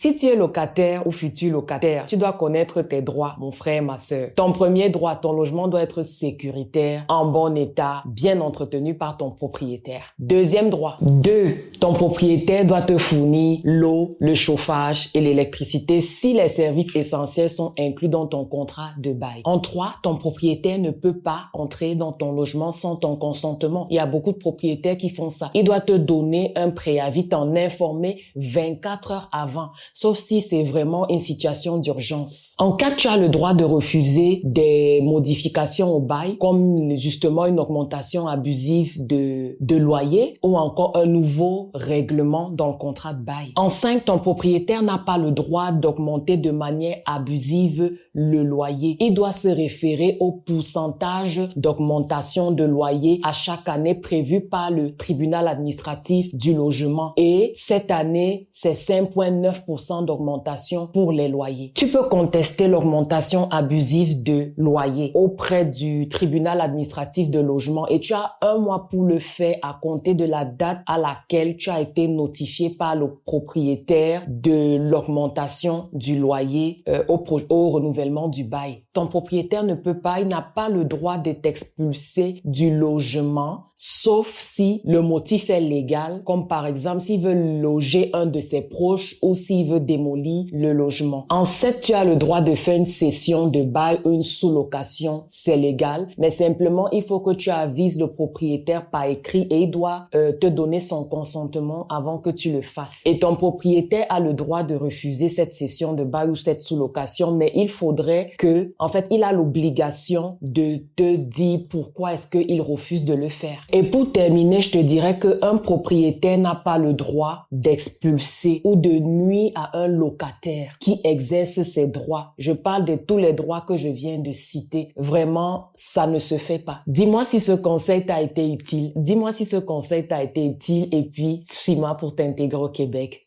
Si tu es locataire ou futur locataire, tu dois connaître tes droits, mon frère, ma sœur. Ton premier droit, ton logement doit être sécuritaire, en bon état, bien entretenu par ton propriétaire. Deuxième droit. 2. Ton propriétaire doit te fournir l'eau, le chauffage et l'électricité si les services essentiels sont inclus dans ton contrat de bail. En 3, ton propriétaire ne peut pas entrer dans ton logement sans ton consentement. Il y a beaucoup de propriétaires qui font ça. Il doit te donner un préavis, t'en informer 24 heures avant, sauf si c'est vraiment une situation d'urgence. En cas, tu as le droit de refuser des modifications au bail, comme justement une augmentation abusive de loyer ou encore un nouveau règlement dans le contrat de bail. En 5, ton propriétaire n'a pas le droit d'augmenter de manière abusive le loyer. Il doit se référer au pourcentage d'augmentation de loyer à chaque année prévu par le tribunal administratif du logement. Et cette année, c'est 5,9% d'augmentation pour les loyers. Tu peux contester l'augmentation abusive de loyer auprès du tribunal administratif de logement et tu as 1 mois pour le faire à compter de la date à laquelle tu as été notifié par le propriétaire de l'augmentation du loyer au renouvellement du bail. Ton propriétaire ne peut pas, il n'a pas le droit de t'expulser du logement, sauf si le motif est légal, comme par exemple s'il veut loger un de ses proches ou s'il veut démolir le logement. En 7, tu as le droit de faire une cession de bail ou une sous-location, c'est légal, mais simplement il faut que tu avises le propriétaire par écrit et il doit te donner son consentement avant que tu le fasses. Et ton propriétaire a le droit de refuser cette cession de bail ou cette sous-location, mais il faudrait que, en fait, il a l'obligation de te dire pourquoi est-ce qu'il refuse de le faire. Et pour terminer, je te dirais qu'un propriétaire n'a pas le droit d'expulser ou de nuire à un locataire qui exerce ses droits. Je parle de tous les droits que je viens de citer. Vraiment, ça ne se fait pas. Dis-moi si ce conseil t'a été utile. Dis-moi si ce conseil t'a été utile et puis suis-moi pour t'intégrer au Québec.